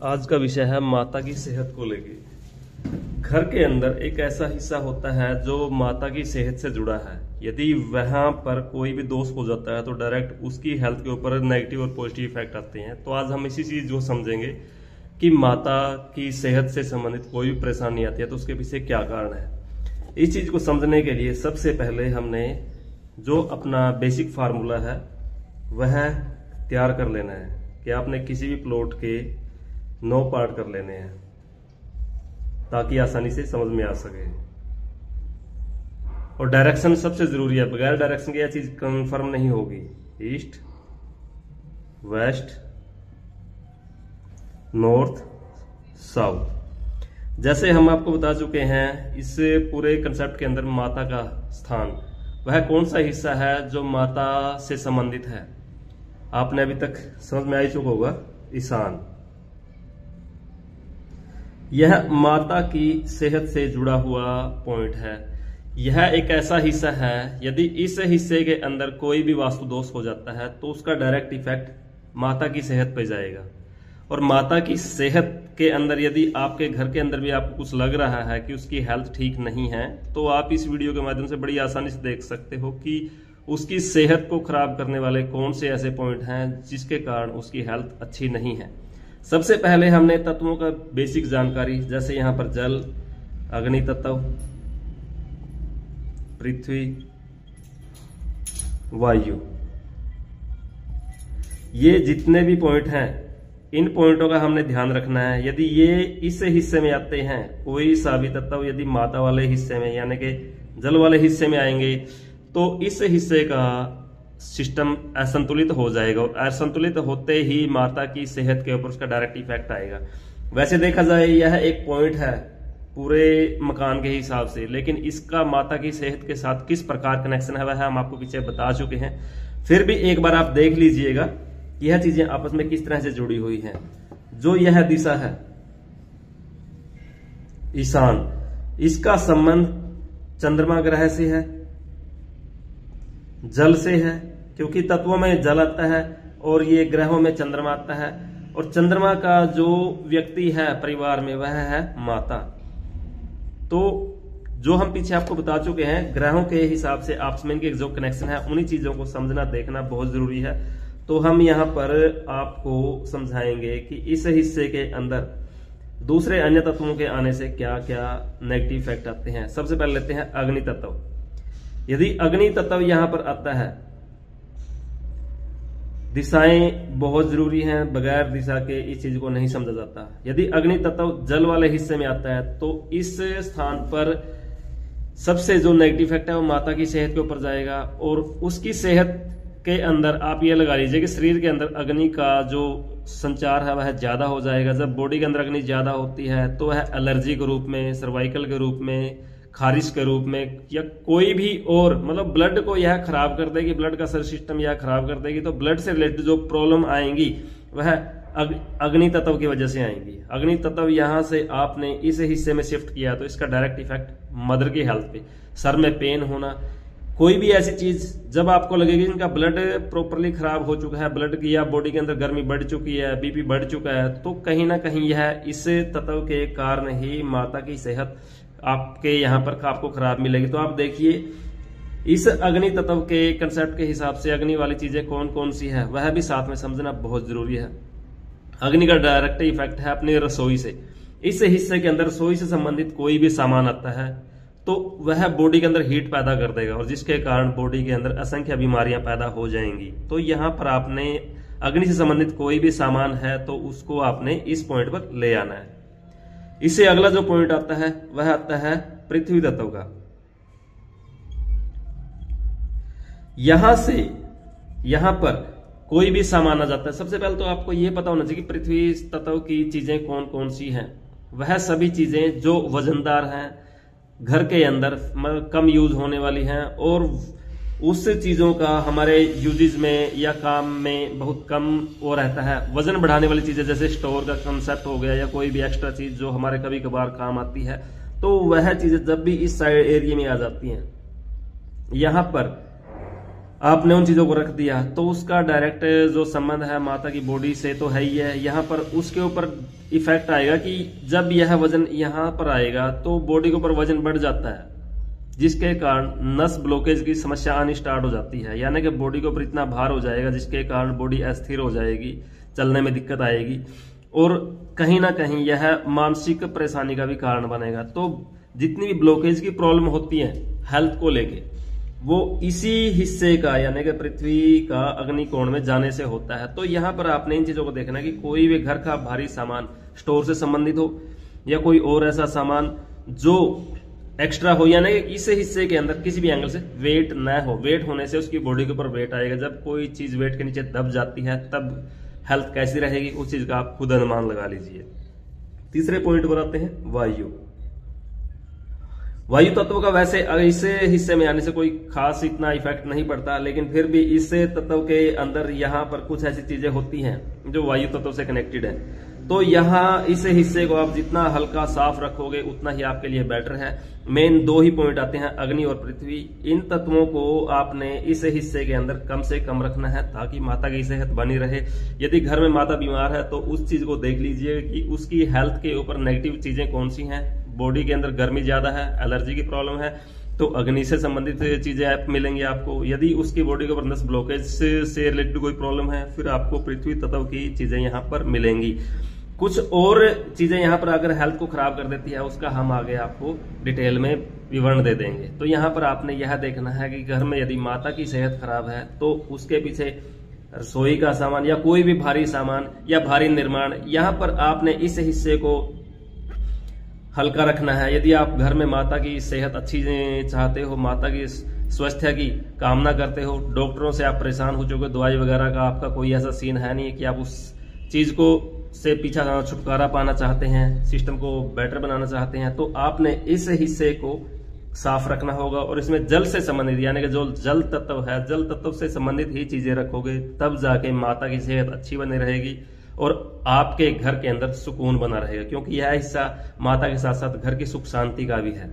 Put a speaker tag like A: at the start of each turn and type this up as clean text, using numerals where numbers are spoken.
A: आज का विषय है माता की सेहत को लेके। घर के अंदर एक ऐसा हिस्सा होता है जो माता की सेहत से जुड़ा है। यदि वहां पर कोई भी दोष हो जाता है तो डायरेक्ट उसकी हेल्थ के ऊपर नेगेटिव और पॉजिटिव इफेक्ट आते हैं। तो आज हम इसी चीज को समझेंगे कि माता की सेहत से संबंधित कोई भी परेशानी आती है तो उसके पीछे क्या कारण है। इस चीज को समझने के लिए सबसे पहले हमने जो अपना बेसिक फार्मूला है वह तैयार कर लेना है कि आपने किसी भी प्लॉट के 9 पार्ट कर लेने हैं ताकि आसानी से समझ में आ सके। और डायरेक्शन सबसे जरूरी है, बगैर डायरेक्शन के यह चीज कंफर्म नहीं होगी। East, west, north, south. जैसे हम आपको बता चुके हैं, इस पूरे कंसेप्ट के अंदर माता का स्थान वह कौन सा हिस्सा है जो माता से संबंधित है, आपने अभी तक समझ में आ ही चुका होगा। ईशान, यह माता की सेहत से जुड़ा हुआ पॉइंट है। यह एक ऐसा हिस्सा है, यदि इस हिस्से के अंदर कोई भी वास्तु दोष हो जाता है तो उसका डायरेक्ट इफेक्ट माता की सेहत पे जाएगा। और माता की सेहत के अंदर यदि आपके घर के अंदर भी आपको कुछ लग रहा है कि उसकी हेल्थ ठीक नहीं है, तो आप इस वीडियो के माध्यम से बड़ी आसानी से देख सकते हो कि उसकी सेहत को खराब करने वाले कौन से ऐसे पॉइंट हैं जिसके कारण उसकी हेल्थ अच्छी नहीं है। सबसे पहले हमने तत्वों का बेसिक जानकारी, जैसे यहां पर जल, अग्नि तत्व, पृथ्वी, वायु, ये जितने भी पॉइंट हैं इन पॉइंटों का हमने ध्यान रखना है। यदि ये इस हिस्से में आते हैं, कोई सा भी तत्व यदि माता वाले हिस्से में यानी कि जल वाले हिस्से में आएंगे तो इस हिस्से का सिस्टम असंतुलित हो जाएगा और असंतुलित होते ही माता की सेहत के ऊपर उसका डायरेक्ट इफेक्ट आएगा। वैसे देखा जाए यह एक पॉइंट है पूरे मकान के हिसाब से, लेकिन इसका माता की सेहत के साथ किस प्रकार कनेक्शन है वह हम आपको पीछे बता चुके हैं। फिर भी एक बार आप देख लीजिएगा यह चीजें आपस में किस तरह से जुड़ी हुई हैं। जो यह दिशा है ईशान, इसका संबंध चंद्रमा ग्रह से है, जल से है, क्योंकि तत्वों में जल आता है और ये ग्रहों में चंद्रमा आता है। और चंद्रमा का जो व्यक्ति है परिवार में वह है माता। तो जो हम पीछे आपको बता चुके हैं ग्रहों के हिसाब से आपस में इनके जो कनेक्शन है उन्हीं चीजों को समझना देखना बहुत जरूरी है। तो हम यहां पर आपको समझाएंगे कि इस हिस्से के अंदर दूसरे अन्य तत्वों के आने से क्या क्या नेगेटिव इफेक्ट आते हैं। सबसे पहले लेते हैं अग्नि तत्व। यदि अग्नि तत्व यहां पर आता है, दिशाएं बहुत जरूरी हैं, बगैर दिशा के इस चीज को नहीं समझा जाता। यदि अग्नि तत्व जल वाले हिस्से में आता है तो इस स्थान पर सबसे जो नेगेटिव इफेक्ट है वो माता की सेहत के ऊपर जाएगा। और उसकी सेहत के अंदर आप ये लगा लीजिए कि शरीर के अंदर अग्नि का जो संचार है वह ज्यादा हो जाएगा। जब बॉडी के अंदर अग्नि ज्यादा होती है तो वह एलर्जी के रूप में, सर्वाइकल के रूप में, खारिश के रूप में या कोई भी और मतलब ब्लड को यह खराब कर देगी, ब्लड का सर सिस्टम यह खराब कर देगी। तो ब्लड से रिलेटेड जो प्रॉब्लम आएंगी वह अग्नि तत्व की वजह से आएंगी। अग्नि तत्व यहां से आपने इस हिस्से में शिफ्ट किया तो इसका डायरेक्ट इफेक्ट मदर की हेल्थ पे, सर में पेन होना, कोई भी ऐसी चीज जब आपको लगेगी इनका ब्लड प्रॉपरली खराब हो चुका है, ब्लड की या बॉडी के अंदर गर्मी बढ़ चुकी है, बीपी बढ़ चुका है, तो कहीं ना कहीं यह इस तत्व के कारण ही माता की सेहत आपके यहां पर आपको खराब मिलेगी। तो आप देखिए इस अग्नि तत्व के कंसेप्ट के हिसाब से अग्नि वाली चीजें कौन कौन सी है वह भी साथ में समझना बहुत जरूरी है। अग्नि का डायरेक्ट इफेक्ट है अपनी रसोई से। इस हिस्से के अंदर रसोई से संबंधित कोई भी सामान आता है तो वह बॉडी के अंदर हीट पैदा कर देगा और जिसके कारण बॉडी के अंदर असंख्य बीमारियां पैदा हो जाएंगी। तो यहां पर आपने अग्नि से संबंधित कोई भी सामान है तो उसको आपने इस पॉइंट पर ले आना है। इससे अगला जो पॉइंट आता है वह आता है पृथ्वी तत्व का। यहां से यहां पर कोई भी सामान आ जाता है, सबसे पहले तो आपको यह पता होना चाहिए कि पृथ्वी तत्व की चीजें कौन कौन सी हैं। वह सभी चीजें जो वजनदार हैं, घर के अंदर कम यूज होने वाली हैं और उस चीजों का हमारे यूजेज में या काम में बहुत कम वो रहता है। वजन बढ़ाने वाली चीजें जैसे स्टोर का कंसेप्ट हो गया या कोई भी एक्स्ट्रा चीज जो हमारे कभी कभार काम आती है, तो वह चीजें जब भी इस साइड एरिया में आ जाती हैं, यहां पर आपने उन चीजों को रख दिया तो उसका डायरेक्ट जो संबंध है माता की बॉडी से तो है ही है। यहाँ पर उसके ऊपर इफेक्ट आएगा कि जब यह वजन यहाँ पर आएगा तो बॉडी के ऊपर वजन बढ़ जाता है, जिसके कारण नस ब्लॉकेज की समस्या आनी स्टार्ट हो जाती है। यानी कि बॉडी के ऊपर इतना भार हो जाएगा जिसके कारण बॉडी अस्थिर हो जाएगी, चलने में दिक्कत आएगी और कहीं ना कहीं यह मानसिक परेशानी का भी कारण बनेगा। तो जितनी भी ब्लॉकेज की प्रॉब्लम होती है हेल्थ को लेके वो इसी हिस्से का यानी कि पृथ्वी का अग्निकोण में जाने से होता है। तो यहाँ पर आपने इन चीजों को देखना है कि कोई भी घर का भारी सामान स्टोर से संबंधित हो या कोई और ऐसा सामान जो एक्स्ट्रा हो, यानी कि इस हिस्से के अंदर किसी भी एंगल से वेट न हो। वेट होने से उसकी बॉडी के ऊपर वेट आएगा। जब कोई चीज वेट के नीचे दब जाती है तब हेल्थ कैसी रहेगी उस चीज का आप खुद अनुमान लगा लीजिए। तीसरे पॉइंट पर आते हैं वायु। वायु तत्व का वैसे इस हिस्से में आने से कोई खास इतना इफेक्ट नहीं पड़ता, लेकिन फिर भी इस तत्व के अंदर यहाँ पर कुछ ऐसी चीजें होती हैं जो वायु तत्व से कनेक्टेड है। तो यहाँ इस हिस्से को आप जितना हल्का साफ रखोगे उतना ही आपके लिए बेटर है। मेन दो ही पॉइंट आते हैं, अग्नि और पृथ्वी। इन तत्वों को आपने इस हिस्से के अंदर कम से कम रखना है ताकि माता की सेहत बनी रहे। यदि घर में माता बीमार है तो उस चीज को देख लीजिए कि उसकी हेल्थ के ऊपर नेगेटिव चीजें कौन सी हैं। बॉडी के अंदर गर्मी ज्यादा है, एलर्जी की प्रॉब्लम है तो अग्नि से संबंधित चीजें आप मिलेंगी आपको। यदि उसकी बॉडी के ऊपर नस ब्लॉकेज से रिलेटेड कोई प्रॉब्लम है फिर आपको पृथ्वी तत्व की चीजें यहाँ पर मिलेंगी। कुछ और चीजें यहाँ पर अगर हेल्थ को खराब कर देती है उसका हम आगे आपको डिटेल में विवरण दे देंगे। तो यहाँ पर आपने यह देखना है कि घर में यदि माता की सेहत खराब है तो उसके पीछे रसोई का सामान या कोई भी भारी सामान या भारी निर्माण, यहाँ पर आपने इस हिस्से को हल्का रखना है। यदि आप घर में माता की सेहत अच्छी चाहते हो, माता की स्वास्थ्य की कामना करते हो, डॉक्टरों से आप परेशान हो चुके, दवाई वगैरह का आपका कोई ऐसा सीन है नहीं कि आप उस चीज को से पीछा छुटकारा पाना चाहते हैं, सिस्टम को बेटर बनाना चाहते हैं, तो आपने इस हिस्से को साफ रखना होगा। और इसमें जल से संबंधित यानी कि जो जल तत्व है, जल तत्व से संबंधित ही चीजें रखोगे तब जाके माता की सेहत अच्छी बनी रहेगी और आपके घर के अंदर सुकून बना रहेगा, क्योंकि यह हिस्सा माता के साथ साथ घर की सुख शांति का भी है।